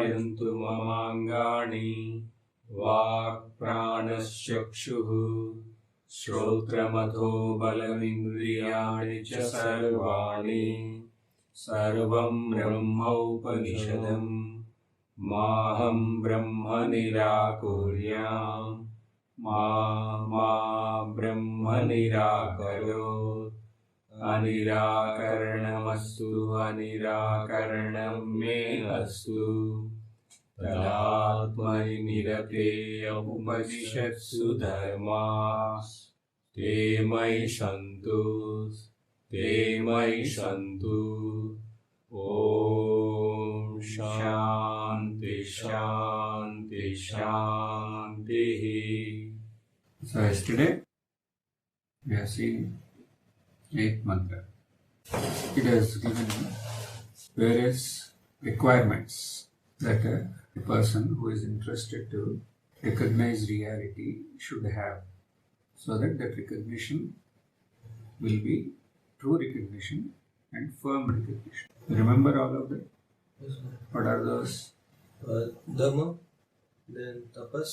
ध्यायन्तु ममाङ्गानि वाक्प्राणश्चक्षुः श्रोत्रमथो बलमिन्द्रियाणि च सर्वाणि सर्वं ब्रह्मोपनिषदम् माहं ब्रह्म निराकुर्याम् मा ब्रह्म निराकरोत् अनिराकरणमस्तु अनिराकरणं मे अस्तु तदात्मनि निरतेय उपनिषत्सु धर्माः ते मयि सन्तु ॐ शान्ति शान्ति शान्तिः. So yesterday we have seen 8th mantra. It has given various requirements that a person who is interested to recognize reality should have, so that recognition will be true recognition and firm recognition. Remember all of that? Yes, what are those? Dhamma, then tapas.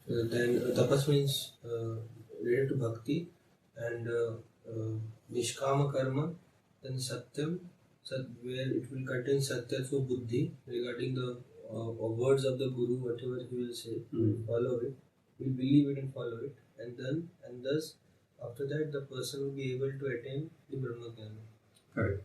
Then tapas means related to bhakti, and nishkama karma. Then satyam, where it will contain satya through buddhi regarding the words of the guru, whatever he will say, follow it. We will believe it and follow it, and thus after that the person will be able to attain the Brahma Jnana. Correct.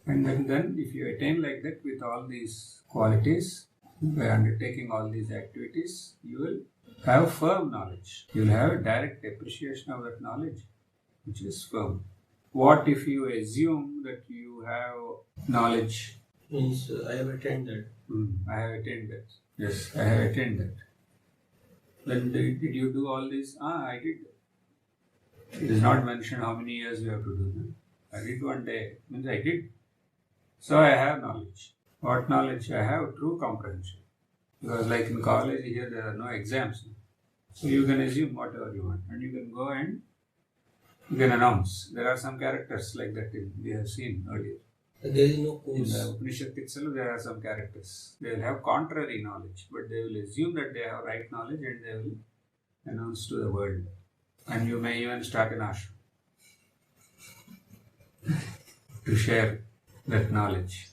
And then if you attain like that with all these qualities, by undertaking all these activities, you will have firm knowledge. You will have a direct appreciation of that knowledge, which is firm. What if you assume that you have knowledge? Means I have attained that. I have attained that. Yes, I have attained that. Then did you do all this? I did. It is not mentioned how many years you have to do that. I did one day. Means I did. So I have knowledge. What knowledge? I have true comprehension. Because like in college here there are no exams. So you can assume whatever you want. And you can go and you can announce. There are some characters like that we have seen earlier. There is no course. In the Upanishad itself there are some characters. They will have contrary knowledge. But they will assume that they have right knowledge and they will announce to the world. And you may even start an ashram to share that knowledge.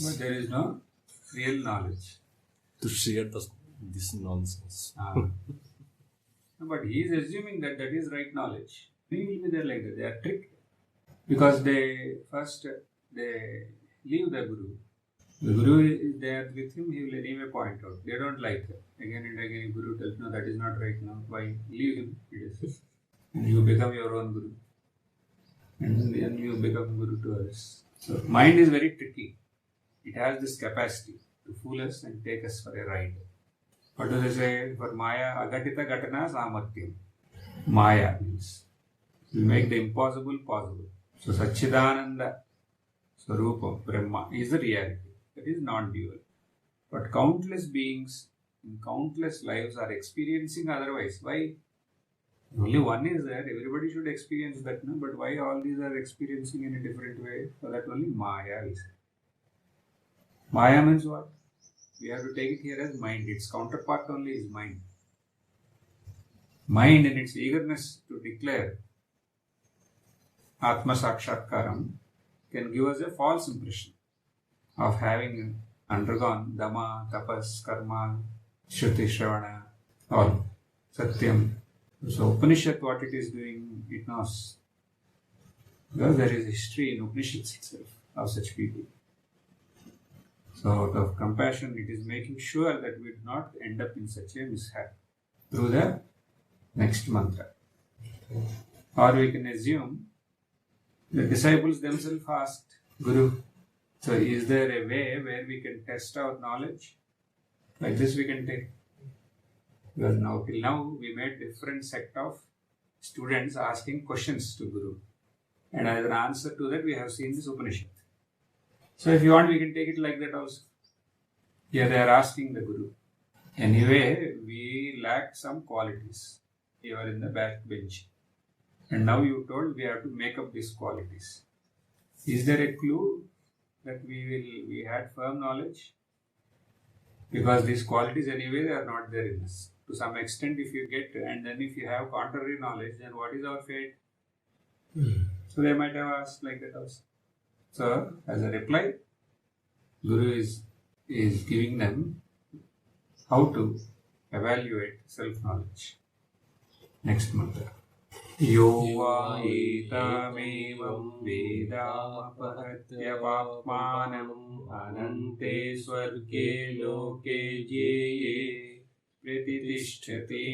But there is no real knowledge. To share this nonsense. But he is assuming that is right knowledge. He will be there like that. They are tricked. Because they leave the Guru. The Guru is there with him, he will anyway point out. They don't like it. Again and again, Guru tells, no, that is not right now. Why? Leave him. It is. And you become your own Guru. And then you become Guru to others. So, mind is very tricky. It has this capacity to fool us and take us for a ride. What do they say? For Maya, agatita gatana samatyam. Maya means we make the impossible possible. So, Satchidananda Swarupa, Brahma, is the reality. That is non-dual. But countless beings in countless lives are experiencing otherwise. Why? Only one is there. Everybody should experience that. No? But why all these are experiencing in a different way? So that only Maya is. Maya means what? We have to take it here as mind. Its counterpart only is mind. Mind in its eagerness to declare Atma Sakshatkaram can give us a false impression of having undergone Dhamma, Tapas, Karma, Shruti, Shravana, all, Satyam. So Upanishad, what it is doing, it knows. Because there is history in Upanishads itself of such people. So out of compassion, it is making sure that we do not end up in such a mishap through the next mantra. Or we can assume the disciples themselves asked Guru, so is there a way where we can test our knowledge? Like this we can take. Because now, till now, we made different sect of students asking questions to Guru. And as an answer to that, we have seen this Upanishad. So if you want, we can take it like that also. Here they are asking the Guru. Anyway, we lack some qualities. You are in the back bench. And now you told we have to make up these qualities. Is there a clue that we had firm knowledge? Because these qualities anyway they are not there in us. To some extent, if you get, and then if you have contrary knowledge, then what is our fate? So they might have asked like that also. So as a reply, Guru is giving them how to evaluate self-knowledge. Next mantra. Yo va etamevam vedamapahatya papmanam anante swarge loke jeye pratitishthati.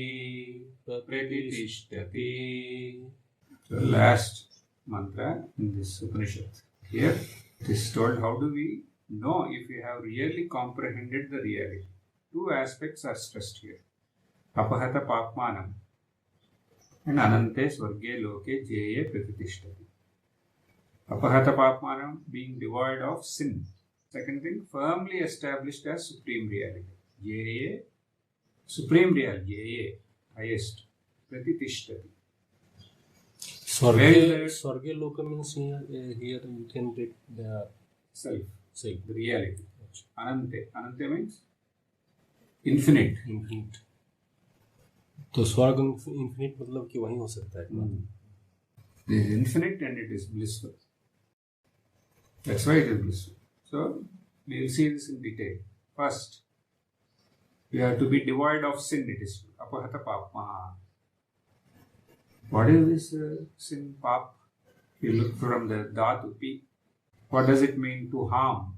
So last mantra in this Upanishad. Here it is told how do we know if we have really comprehended the reality. Two aspects are stressed here. Apahata papmanam and anante swarge loke jeye pratitishthati. Apahata papmanam, being devoid of sin. Second thing, firmly established as supreme reality. Jeye, supreme reality. Jeye, highest. Pratitishthati. Swarge Loka means here you can take the Self, self. the reality. Anante. Anante means infinite. Infinite. तो स्वर्ग infinite मतलब कि वहीं हो सकता है. It is infinite and it is blissful. That's why it is blissful. So, we will see this in detail. First, you have to be devoid of sin, it is apahata papma. What is this sin, pap? You look from the dhatu, pi. What does it mean to harm?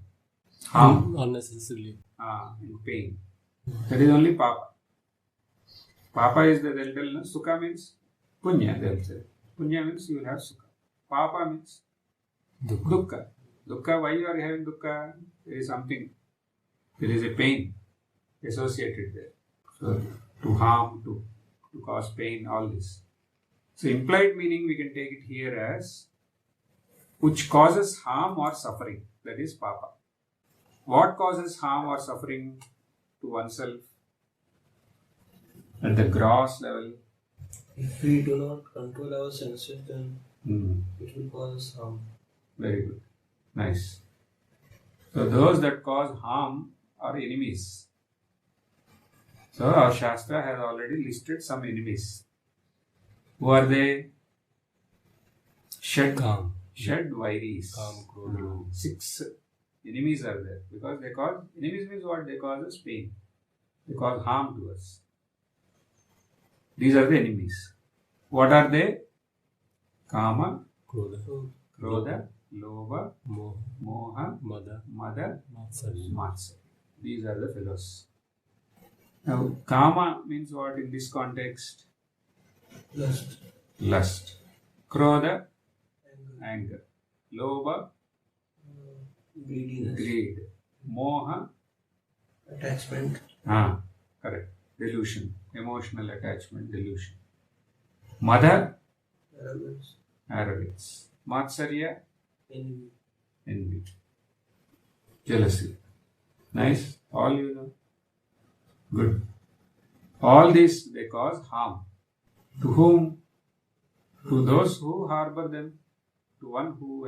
Harm. Unnecessarily. And pain. That is only papa. Papa is the dental. Sukha means punya, they'll say. Punya means you will have sukha. Papa means dukkha. Dukkha, why you are having dukkha? There is something. There is a pain associated there. So, to harm, to cause pain, all this. So, implied meaning we can take it here as which causes harm or suffering. That is papa. What causes harm or suffering to oneself? At the gross level. If we do not control our senses, then it will cause us harm. Very good. Nice. So those that cause harm are enemies. So our Shastra has already listed some enemies. Who are they? Shad Vairis. 6 enemies are there. Because they cause, enemies means what? They cause us pain. They cause harm to us. These are the enemies. What are they? Kama, Krodha, Lobha, Moha, Mada, Matsarya. These are the fellows. Now, Kama means what in this context? Lust. Krodha, anger. Lobha, greed. Moha, attachment. Correct. Delusion. Emotional attachment, delusion. Mada, arrogance. Matsarya, envy. Jealousy. Nice. All you know. Good. All these they cause harm. To whom? To those who harbor them. To one who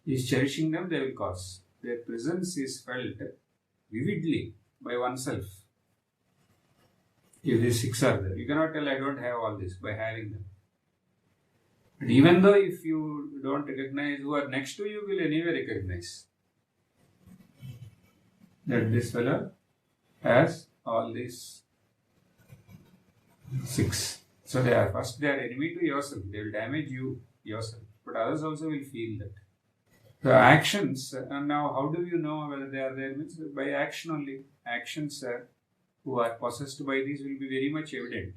is cherishing them, they will cause. Their presence is felt vividly by oneself. If these 6 are there, you cannot tell I don't have all this by having them. But even though if you don't recognize, who are next to you will anyway recognize that this fellow has all these 6. So they are enemy to yourself. They will damage you yourself. But others also will feel that. The actions, and now how do you know whether they are there? Means by action only. Actions who are possessed by these will be very much evident.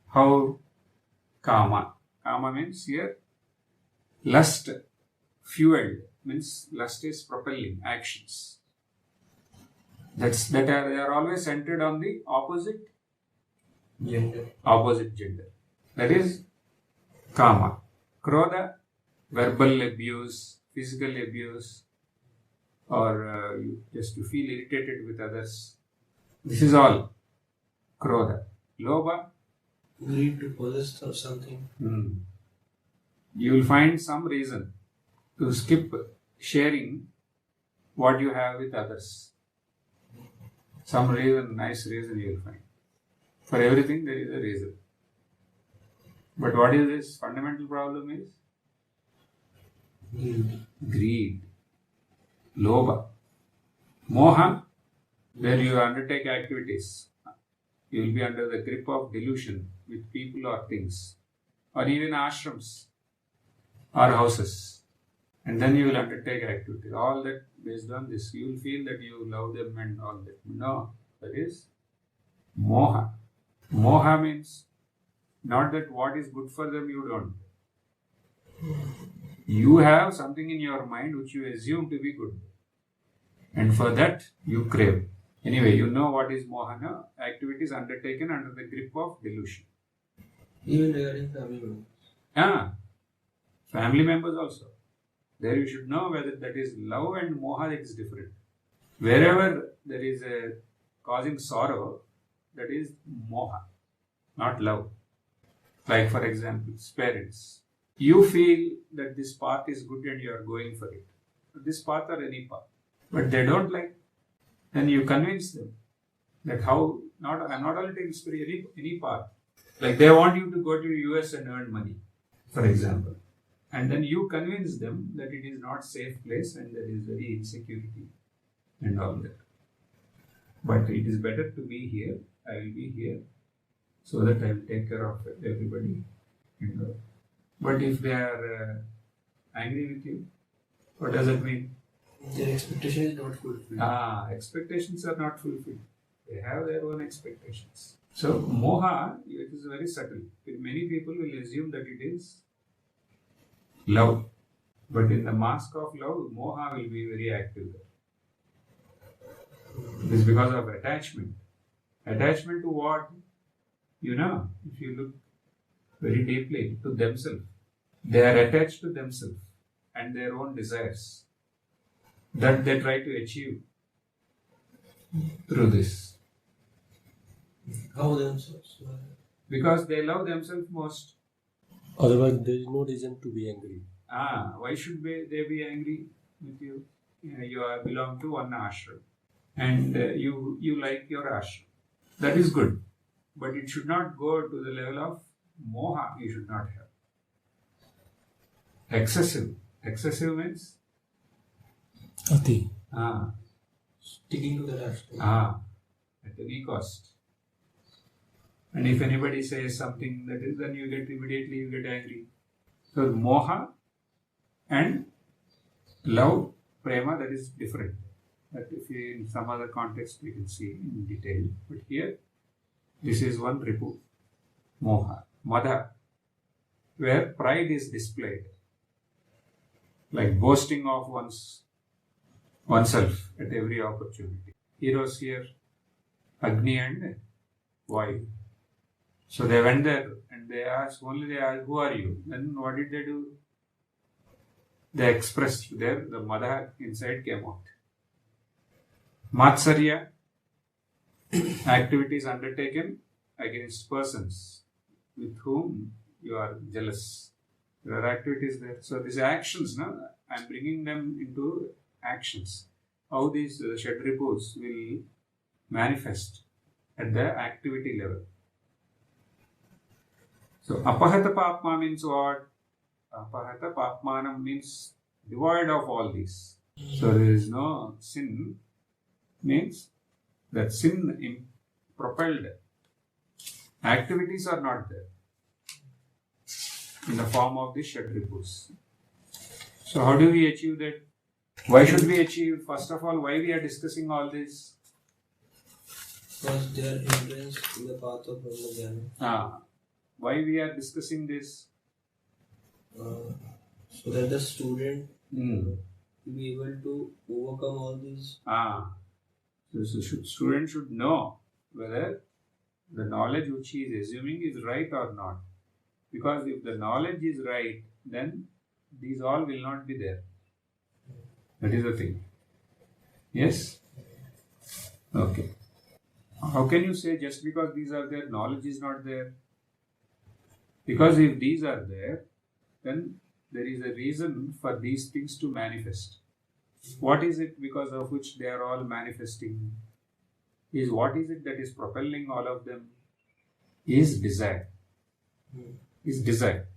How? Kama. Kama means here lust fueled, means lust is propelling actions. They are always centered on the opposite gender. That is Kama. Krodha, verbal abuse, physical abuse, or just to feel irritated with others. This is all Krodha. Lobha, greed to possess of something. You will find some reason to skip sharing what you have with others. Some reason, nice reason you will find. For everything there is a reason. But what is this fundamental problem is? Greed. Lobha. Moha, where you undertake activities. You will be under the grip of delusion with people or things, or even ashrams or houses. And then you will undertake activities. All that based on this. You will feel that you love them and all that. No, that is moha. Moha means not that what is good for them you don't. You have something in your mind which you assume to be good. And for that you crave. Anyway, you know what is mohana. Activities undertaken under the grip of delusion. Even regarding family members. Family members also. There you should know whether that is love and moha is different. Wherever there is a causing sorrow, that is moha, not love. Like for example, parents. You feel that this path is good and you are going for it. This path or any path. But they don't like. Then you convince them that how, I'm not only taking spirit, any path. Like they want you to go to US and earn money, for example. And then you convince them that it is not safe place and there is very insecurity and all that. But it is better to be here. I will be here so that I will take care of everybody. But if they are angry with you, what does it mean? Their expectation is not fulfilled. Expectations are not fulfilled. They have their own expectations. So moha, it is very subtle. Many people will assume that it is love. But in the mask of love, moha will be very active there. It is because of attachment. Attachment to what? If you look very deeply to themselves, they are attached to themselves and their own desires that they try to achieve through this. How themselves? Because they love themselves most. Otherwise, there is no reason to be angry. Why should they be angry with you? You belong to one ashram and you like your ashram. That is good. But it should not go to the level of moha. You should not have. Excessive. Excessive means? Ati. Sticking to the ashram. At any cost. And if anybody says something that is, then you get angry. So moha and love, prema, that is different. That if you, in some other context we can see in detail. But here, this is one ripu, moha, madha, where pride is displayed, like boasting of oneself at every opportunity. Heroes here, Agni and Vayu. So they went there and they asked, who are you? Then what did they do? They expressed there, the madha inside came out. Matsarya, activities undertaken against persons with whom you are jealous. There are activities there. So these actions, I am bringing them into actions. How these Shadripus will manifest at the activity level. So apahata papma means what? Apahata papmanam means devoid of all these. So there is no sin, means that sin propelled activities are not there in the form of the Shadripus. So how do we achieve that? Why should we achieve? First of all, why we are discussing all this? Because they are hindrance in the path of Brahma. Why we are discussing this? So that the student will be able to overcome all these. So student should know whether the knowledge which he is assuming is right or not. Because if the knowledge is right, then these all will not be there. That is the thing. Yes? Okay. How can you say just because these are there, knowledge is not there? Because if these are there, then there is a reason for these things to manifest. What is it because of which they are all manifesting? What is it that is propelling all of them? Is desire. Is desire.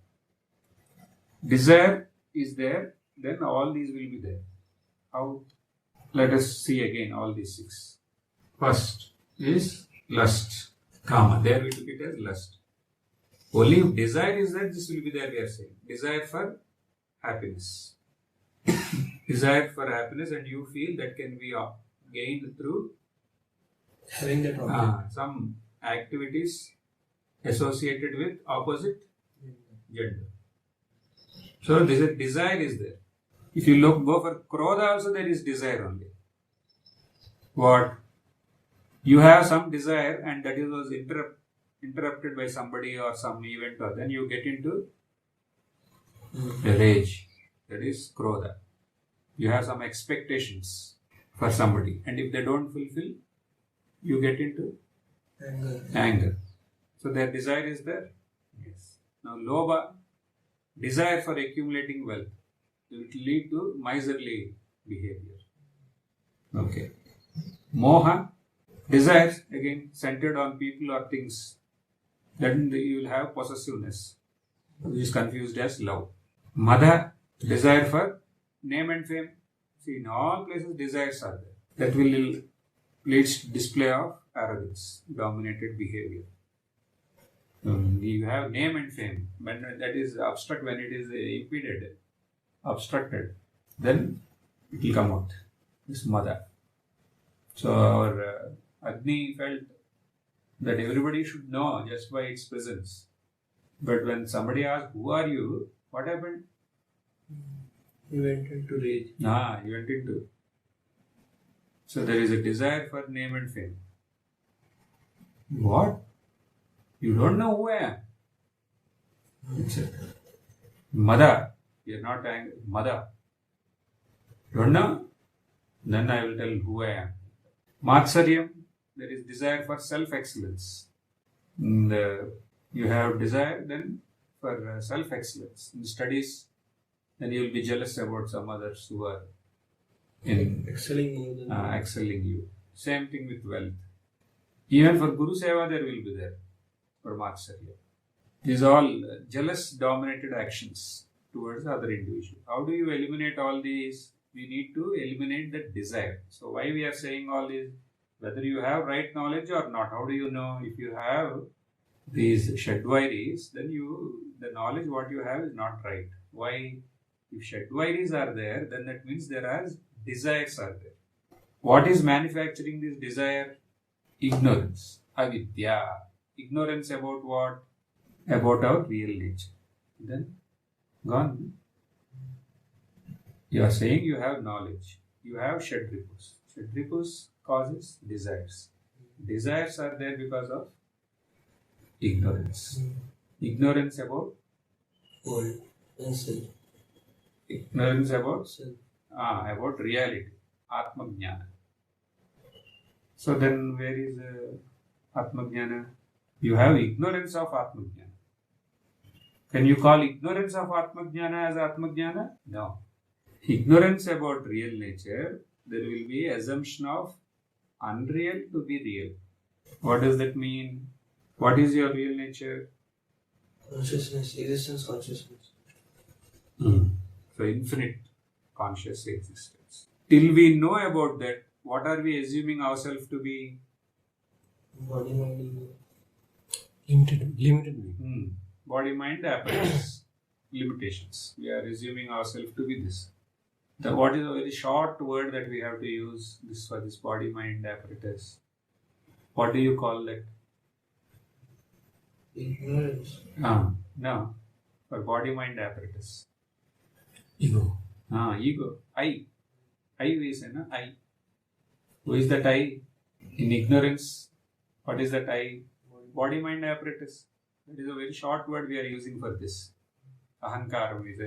Desire is there, then all these will be there. How? Let us see again all these 6. First is lust. Kama. There we took it as lust. Only if desire is there, this will be there, we are saying. Desire for happiness. Desire for happiness, and you feel that can be gained through having that object. Some activities associated with opposite gender. So this desire is there. If you go for Krodha also, there is desire only. What? You have some desire and that was interrupted by somebody or some event, or then you get into a rage. That is Krodha. You have some expectations for somebody, and if they don't fulfill, you get into anger. So their desire is there. Yes. Now Lobha, desire for accumulating wealth. It will lead to miserly behavior. Okay. Moha, desires again centered on people or things. Then you will have possessiveness, which is confused as love. Madha, desire for name and fame. See, in all places desires are there. That will lead to display of arrogance, dominated behavior. You have name and fame. When that is obstruct, when it is impeded, obstructed, then it will come out. This Madha. So our Agni felt that everybody should know just by its presence. But when somebody asked, "Who are you?" what happened? He went into rage. He went into. So there is a desire for name and fame. What? You don't know who I am? It's a Mada. You are not angry. Mada. Don't know? Then I will tell who I am. Matsaryam. There is desire for self-excellence. You have desire then for self-excellence. In studies, then you will be jealous about some others who are excelling more than excelling you. Same thing with wealth. Even for Guru Seva, there will be there for Matsarya. These are all jealous dominated actions towards the other individual. How do you eliminate all these? We need to eliminate the desire. So why we are saying all this? Whether you have right knowledge or not. How do you know? If you have these Shadvairis, then the knowledge what you have is not right. Why? If Shadvairis are there, then that means there are desires are there. What is manufacturing this desire? Ignorance. Avidya. Ignorance about what? About our real nature. Then gone. You are saying you have knowledge. You have Shadripus. Shadripus causes desires. Desires are there because of ignorance. Ignorance about world and self. Ignorance about Self. About reality. Atma Jnana. So then where is Atma Jnana? You have ignorance of Atma Jnana. Can you call ignorance of Atma Jnana as Atma Jnana? No. Ignorance about real nature, there will be assumption of unreal to be real. What does that mean? What is your real nature? Consciousness, existence, consciousness. So infinite conscious existence. Till we know about that, what are we assuming ourselves to be? Body, mind, ego. Limited being. Body, mind, apparatus. Limitations. We are assuming ourselves to be this. What is a very short word that we have to use this for this body, mind, apparatus? What do you call that? Ignorance. No. For body, mind, apparatus. Ego. Ego. I. I is I. Who is that I? In ignorance, what is that I? Body, mind, apparatus. That is a very short word we are using for this. Ahankaram is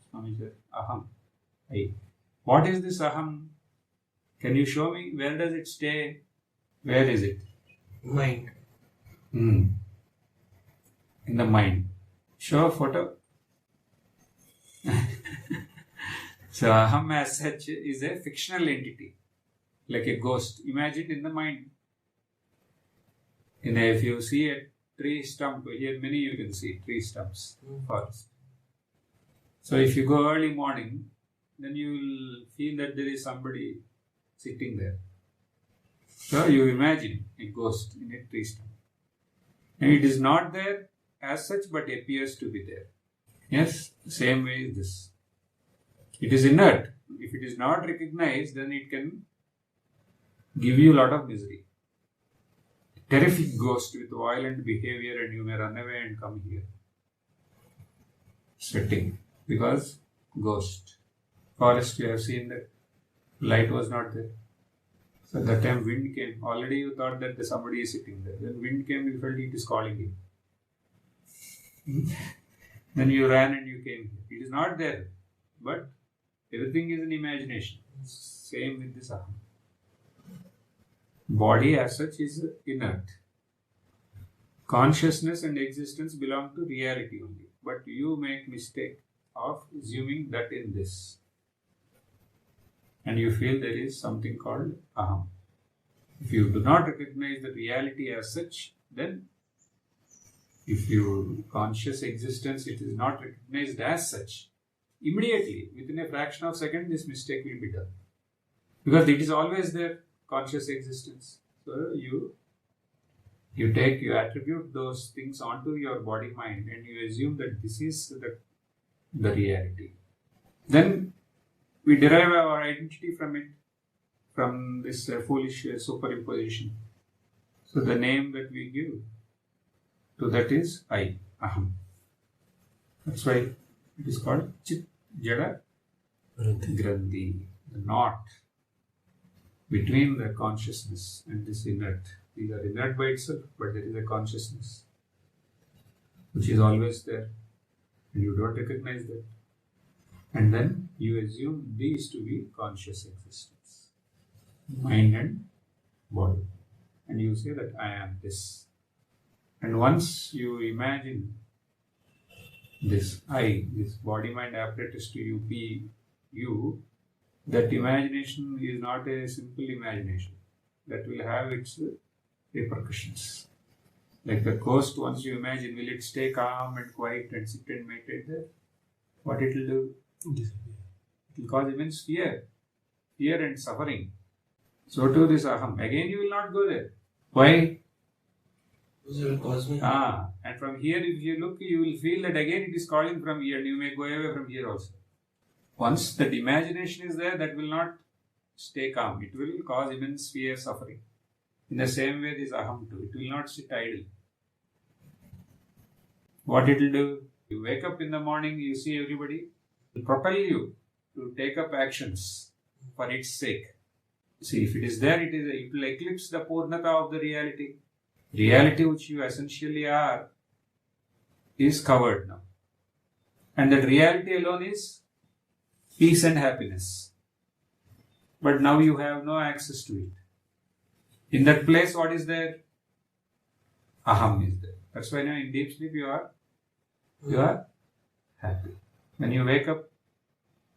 Swami said, Aham. I. What is this Aham? Can you show me? Where does it stay? Where is it? Mind. In the mind. Show a photo. So aham as such is a fictional entity, like a ghost, imagined in the mind. If you see a tree stump, here many you can see tree stumps, forest. So if you go early morning, then you will feel that there is somebody sitting there. So you imagine a ghost in a tree stump. And it is not there as such, but appears to be there. Yes, same way is this. It is inert. If it is not recognized, then it can give you a lot of misery. Terrific ghost with violent behavior, and you may run away and come here. Sweating. Because ghost. Forest, you have seen that light was not there. So at that time wind came. Already you thought that somebody is sitting there. Then wind came, you felt it is calling you. Then you ran and you came here. It is not there. But everything is an imagination. Same with this aham. Body as such is inert. Consciousness and existence belong to reality only. But you make mistake of assuming that in this. And you feel there is something called aham. If you do not recognize the reality as such, then if you conscious existence, it is not recognized as such, immediately, within a fraction of a second, this mistake will be done. Because it is always there, conscious existence. So you attribute those things onto your body mind and you assume that this is the reality. Then we derive our identity from it, from this foolish superimposition. So the name that we give to that is I, aham. That's why it is called Chit Jada Grandhi, the knot between the consciousness and this inert. These are inert by itself, but there is a consciousness which is always there and you don't recognize that. And then you assume these to be conscious existence, mind and body. And you say that I am this. And once you imagine this I, this body-mind apparatus to you be you, that imagination is not a simple imagination. That will have its repercussions. Like the ghost, once you imagine, will it stay calm and quiet and sit and meditate there? What it will do? Disappear. It will cause immense fear and suffering. So too this aham. Again you will not go there. Why? Because it will cause me. And from here if you look, you will feel that again it is calling from here and you may go away from here also. Once that imagination is there, that will not stay calm. It will cause immense fear, suffering. In the same way this aham too. It will not sit idle. What it will do? You wake up in the morning, you see everybody. It will propel you to take up actions for its sake. See, if it is there, it will eclipse the purnata of the reality. Reality which you essentially are is covered now. And that reality alone is peace and happiness. But now you have no access to it. In that place, what is there? Aham is there. That's why now in deep sleep you are happy. When you wake up,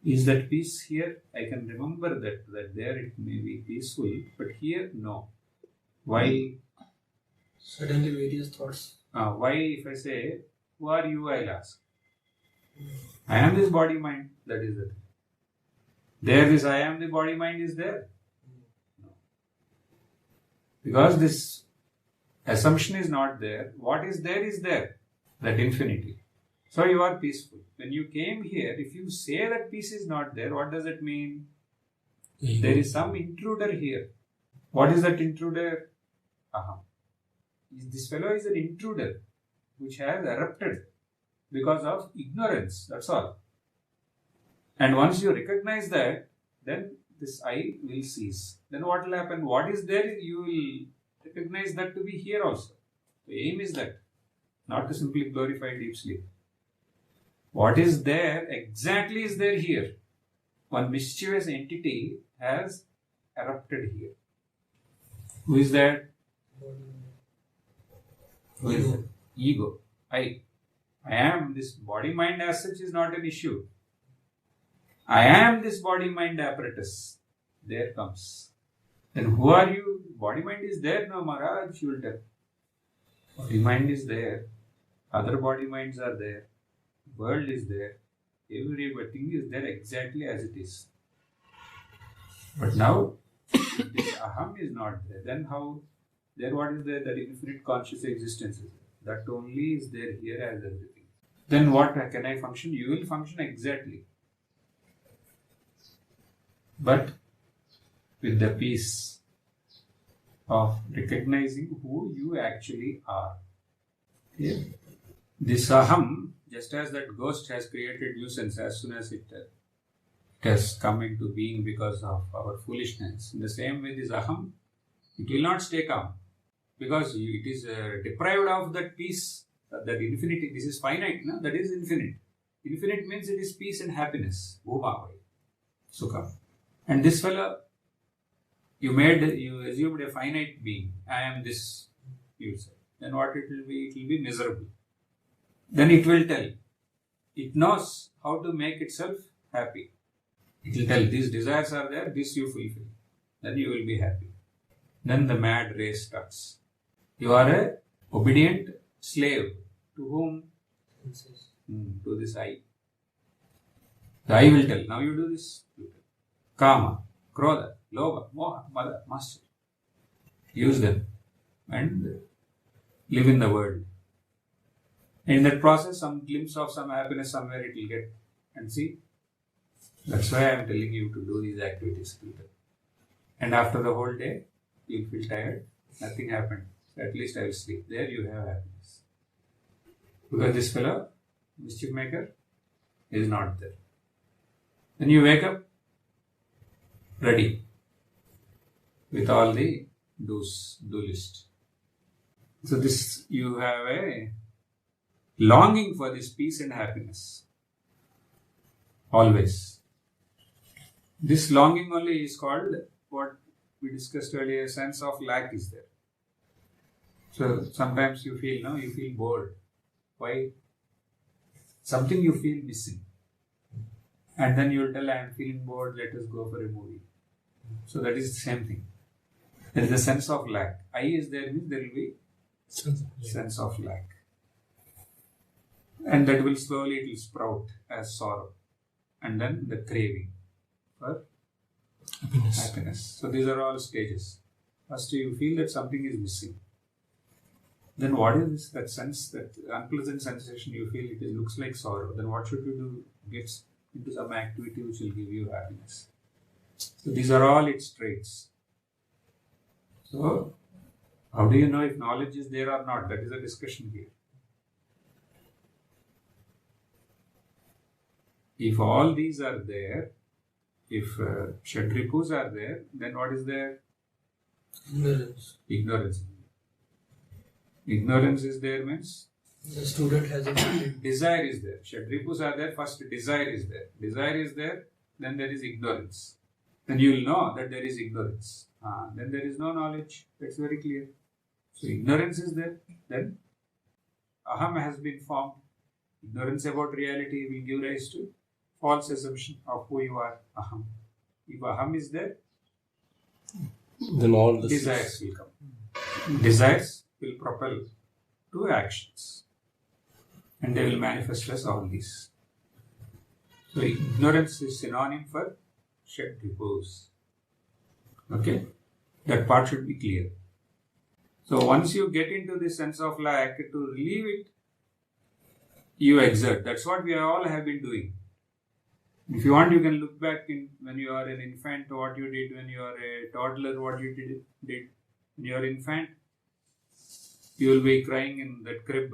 is that peace here? I can remember that there it may be peaceful, but here no. Why? Suddenly various thoughts. Why if I say, who are you, I'll ask. I am this body mind, that is the thing. There this I am the body mind is there. No. Because this assumption is not there, what is there, that infinity. So you are peaceful. When you came here, if you say that peace is not there, what does it mean? There is some intruder here. What is that intruder? Aham. This fellow is an intruder which has erupted because of ignorance. That's all. And once you recognize that, then this I will cease. Then what will happen? What is there, you will recognize that to be here also. The aim is that, not to simply glorify deep sleep. What is there exactly is there here. One mischievous entity has erupted here. Who is that? Who is that? Ego. I am. This body mind as such is not an issue. I am this body-mind apparatus. There comes. Then who are you? Body-mind is there now, Maharaj, you will tell. Body-mind is there. Other body-minds are there. World is there. Everything is there exactly as it is. But now, if this aham is not there, then how? There what is there? That infinite conscious existence is there. That only is there here as everything. Then what can I function? You will function exactly. But with the peace of recognizing who you actually are. Okay? This aham, just as that ghost has created nuisance as soon as it has come into being because of our foolishness, in the same way this aham, it will not stay calm because it is deprived of that peace, that infinity. This is finite, no? That is infinite. Infinite means it is peace and happiness. Bhuma, Sukha. And this fellow, you assumed a finite being. I am this, you say. Then what it will be? It will be miserable. Then it will tell. It knows how to make itself happy. It will tell, these desires are there, this you fulfill. Then you will be happy. Then the mad race starts. You are a obedient slave. To whom? To this I. The I will tell. Now you do this. Kama, Krodha, Lobha, Moha, Mada, Master. Use them and live in the world. And in that process, some glimpse of some happiness somewhere it will get. And see, that's why I am telling you to do these activities. And after the whole day, you will feel tired. Nothing happened. So at least I will sleep. There you have happiness. Because this fellow, mischief maker, is not there. Then you wake up ready with all the do list. So this, you have a longing for this peace and happiness. Always. This longing only is called, what we discussed earlier, sense of lack is there. So sometimes you feel bored. Why? Something you feel missing. And then you will tell, I am feeling bored, let us go for a movie. So that is the same thing. There is a sense of lack. I is there means there will be sense of lack. And that will slowly, it will sprout as sorrow. And then the craving for happiness. So these are all stages. First you feel that something is missing. Then what is this? That sense, that unpleasant sensation you feel, it looks like sorrow. Then what should you do? Get into some activity which will give you happiness. So these are all its traits. So how do you know if knowledge is there or not? That is a discussion here. If all these are there, if Shadripus are there, then what is there? Ignorance. Ignorance is there means the student has a desire is there. Shadripus are there, first desire is there. Desire is there, then there is ignorance. Then you will know that there is ignorance. Then there is no knowledge. That's very clear. So ignorance is there. Then aham has been formed. Ignorance about reality will give rise to false assumption of who you are. Aham. If aham is there, then all the desires will come. Desires will propel to actions. And they will manifest as all these. So ignorance is synonym for Shadripus. Okay? That part should be clear. So once you get into this sense of lack, to relieve it, you exert. That's what we all have been doing. If you want, you can look back in when you are an infant, what you did. When you are a toddler, what you did. When you are infant, you will be crying in that crib.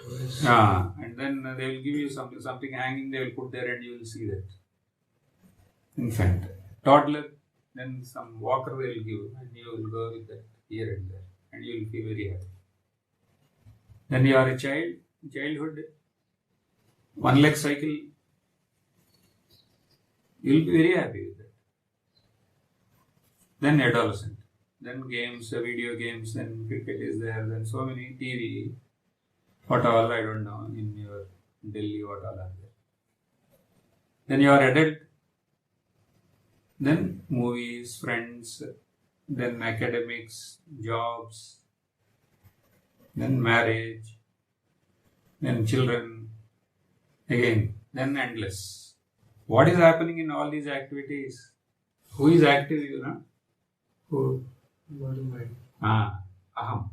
And then they will give you something hanging, they will put there and you will see that. Infant. Toddler, then some walker they will give and you will go with that here and there and you will feel very happy. Then you are a child, childhood, 1 lakh cycle, you will be very happy with that. Then adolescent, then games, video games, then cricket is there, then so many TV, what all I don't know, in your Delhi, what all are there. Then you are adult. Then movies, friends, then academics, jobs, then marriage, then children, again, then endless. What is happening in all these activities? Who is active, you know? Who? Body, mind. Aham.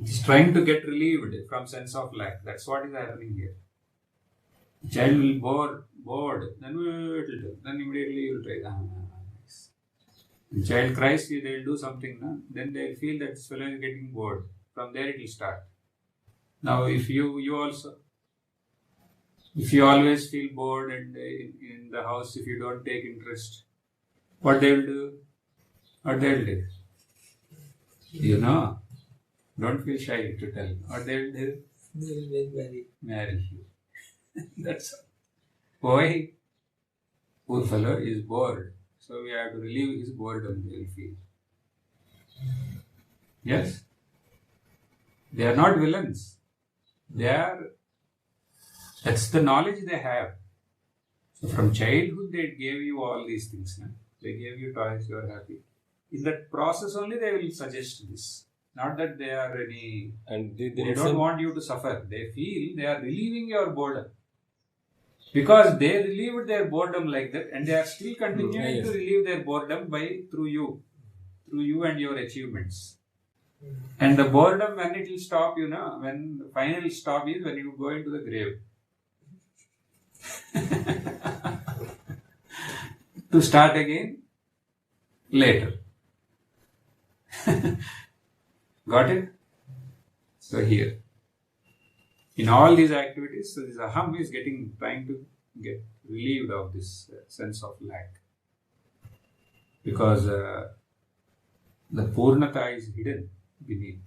It is trying to get relieved from sense of lack. That's what is happening here. Child will bored, then it will do. Then immediately you will try. Nice. The child cries, they will do something. No? Then they will feel that this fellow is getting bored. From there it will start. Now if you also, if you always feel bored and in the house, if you don't take interest, what they will do? What they will do? You know, don't feel shy to tell. What they will do? They will make married. Marry you. That's all. Why? Poor fellow is bored. So we have to relieve his boredom, they will feel. Yes? They are not villains. They are, that's the knowledge they have. So from childhood they gave you all these things. No? They gave you toys, you are happy. In that process only they will suggest this. Not that they are any, And they don't want you to suffer. They feel they are relieving your boredom. Because they relieved their boredom like that, and they are still continuing to relieve their boredom through you and your achievements. And the boredom, when it will stop, you know, when the final stop is when you go into the grave. To start again later. Got it? So here, in all these activities, so this aham is trying to get relieved of this sense of lack. Because the purnata is hidden beneath.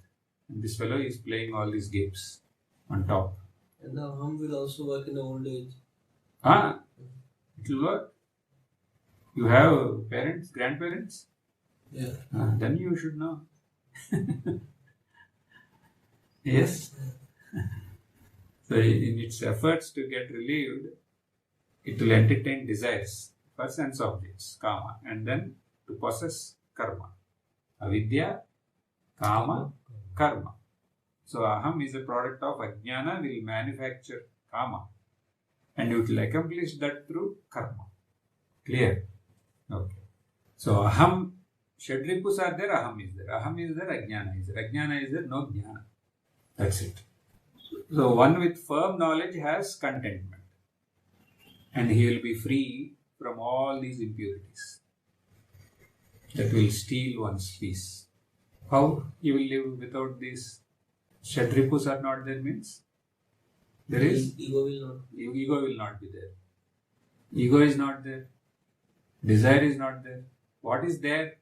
And this fellow is playing all these games on top. And the aham will also work in the old age. It will work. You have parents, grandparents? Yeah. Then you should know. Yes. So in its efforts to get relieved, it will entertain desires for sense objects, kama, and then to possess karma. Avidya, kama, karma. So aham is a product of ajnana, will manufacture kama, and it will accomplish that through karma. Clear? Okay. So aham, Shadripus are there, aham is there. Aham is there, ajnana is there. Ajnana is there, no jnana. That's it. So one with firm knowledge has contentment. And he will be free from all these impurities that will steal one's peace. How he will live without these? Shadripus are not there means? There is? Ego will not. Ego will not be there. Ego is not there. Desire is not there. What is there?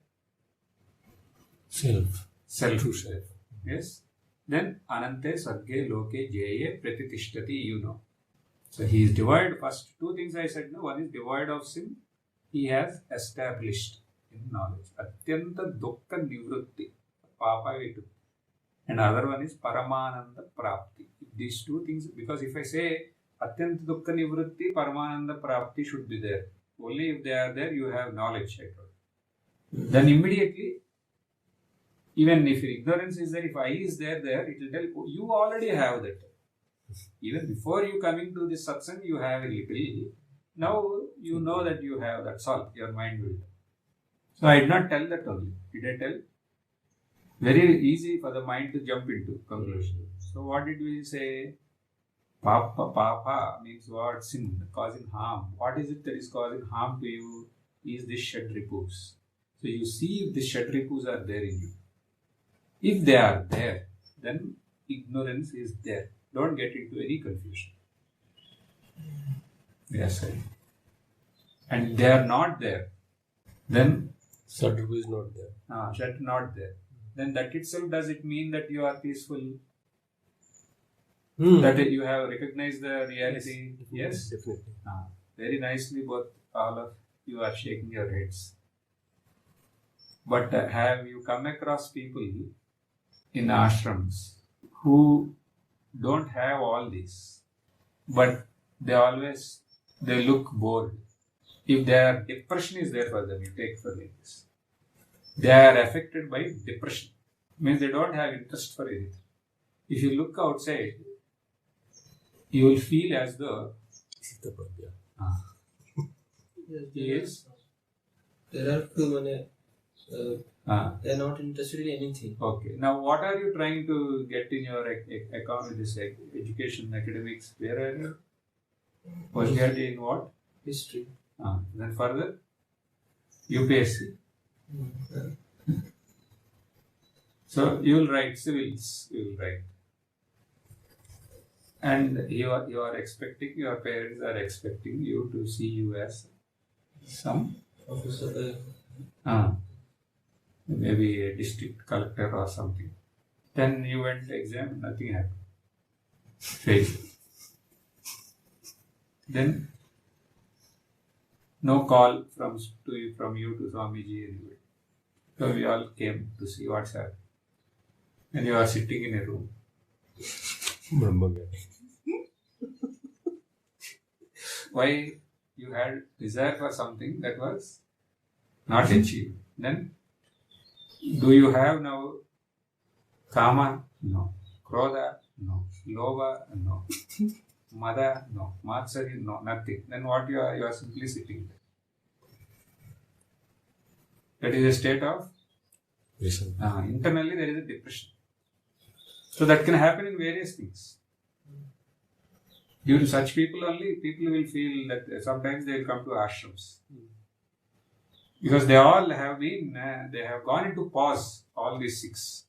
Self. Self. True self. Yes. Then anante sarge loke jeye pratitishthati, you know. So he is devoid. First two things I said, no. One is devoid of sin. He has established in knowledge. Atyanta dukkha nivrutti. Papa vitu. And other one is paramananda prapti. These two things, because if I say atyanta dukkha nivrutti, paramananda prapti should be there. Only if they are there, you have knowledge. I told. Then immediately, even if ignorance is there, if I is there, it will tell you already have that. Even before you coming to this satsang, you have a little. Now you know that you have, that's all. Your mind will. So I did not tell that only. Did I tell? Very easy for the mind to jump into conclusion. So what did we say? Papa means what? Sin, causing harm. What is it that is causing harm to you? Is this Shadripus. So you see if the Shadripus are there in you. If they are there, then ignorance is there. Don't get into any confusion. Yes, sir. And they are not there. Then Sadhu is not there. Shat not there. Then that itself, does it mean that you are peaceful? That you have recognized the reality? Yes? Definitely. Very nicely, both all of you are shaking your heads. But have you come across people in ashrams who don't have all this, but they always they look bored. If their depression is there for them, you take for like this. They are affected by depression. Means they don't have interest for anything. If you look outside, you will feel as though he is. There are too many. They are not interested in anything. Okay. Now, what are you trying to get in your education, academics? Where are you? Specialty in what? History. Then further, UPSC. So you will write civils. You will write, and you are expecting, your parents are expecting you to see you as some Officer. maybe a district collector or something. Then you went to exam, nothing happened. Failed. Then no call from you to Swamiji anyway. So we all came to see what's happening. And you are sitting in a room. Why? You had desire for something that was not achieved. Then, do you have now kama? No. Krodha? No. Lobha? No. Mada? No. Matsari? No. Nothing. Then what you are simply sitting there. That is a state of internally there is a depression. So that can happen in various things. Due to such people only, people will feel that sometimes they will come to ashrams. Because they all have been, they have gone into pause, all these 6.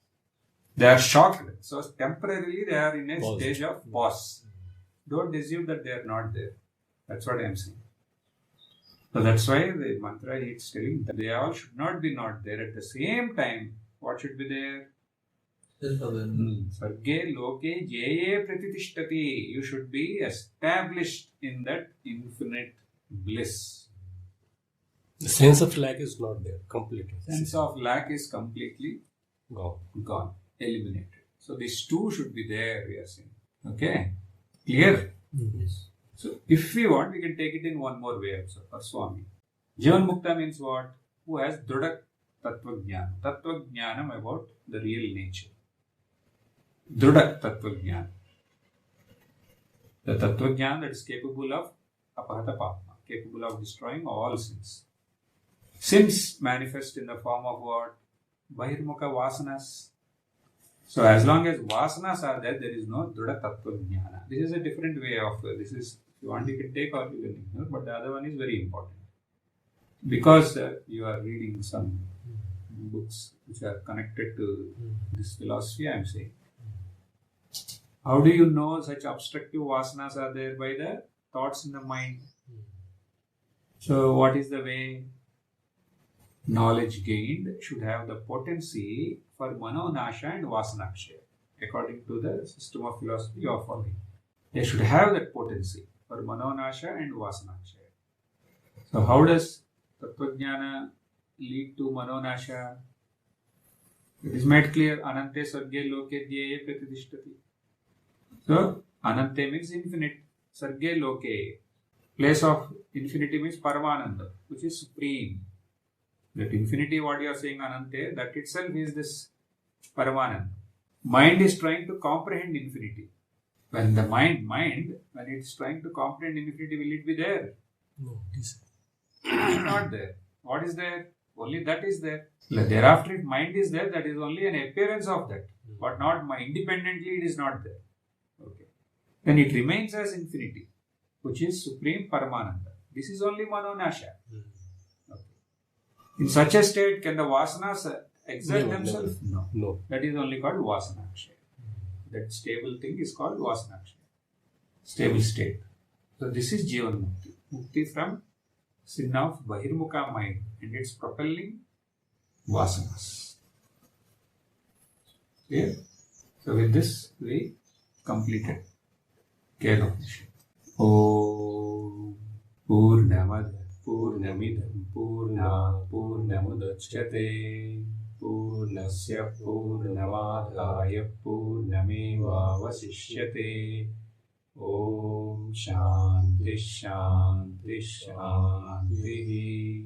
They are shocked. So temporarily they are in a stage of pause. Don't assume that they are not there. That's what I am saying. So that's why the mantra is telling that they all should not be not there. At the same time, what should be there? Sarge loke jeye pratitishthati. You should be established in that infinite bliss. The sense of lack is not there completely. Sense of lack is completely gone, eliminated. So these 2 should be there, we are saying. Okay? Clear? Yes. So if we want, we can take it in one more way also for Swami. Jivan Mukta means what? Who has Drudak Tattva Jnana. Tattva Jnanam about the real nature. Drudak Tattva Jnana. The Tattva Jnana that is capable of Apahata Papma, capable of destroying all sins. Sins manifest in the form of what? Bahirmukha Vasanas. So as long as Vasanas are there, there is no Druda Tattva Jnana. This is a different way of, this is, if you want you can take or you can ignore, but the other one is very important. Because you are reading some books which are connected to this philosophy, I am saying. How do you know such obstructive vasanas are there? By the thoughts in the mind. So what is the way? Knowledge gained should have the potency for manonasha and vasanakshaya. According to the system of philosophy you are following, they should have that potency for manonasha and vasanakshaya. So how does Tattvajnana lead to manonasha? It is made clear. Anante sarge loke dhyeye pratitishthati. So anante means infinite. Sarge loke. Place of infinity means Paramananda, which is supreme. That infinity, what you are saying, Anante, that itself is this Paramananda. Mind is trying to comprehend infinity. When the mind, when it is trying to comprehend infinity, will it be there? No, it is not there. What is there? Only that is there. Thereafter, if mind is there, that is only an appearance of that. But not independently, it is not there. Okay. Then it remains as infinity, which is supreme Paramananda. This is only manonasha. Okay. In such a state, can the vasanas exert themselves? No. That is only called vasanakshaya. That stable thing is called vasanakshaya. Stable state. So this is Jivan Mukti. Mukti from sin of Bahirmukha mind, and it's propelling vasanas. Clear? So with this we completed Upanishad. Om Purnamad Purnamidam Purna Purnamudachyate Purnasya Purnamadhaya Purnameva Vasishyate Om Shanti Shanti Shanti.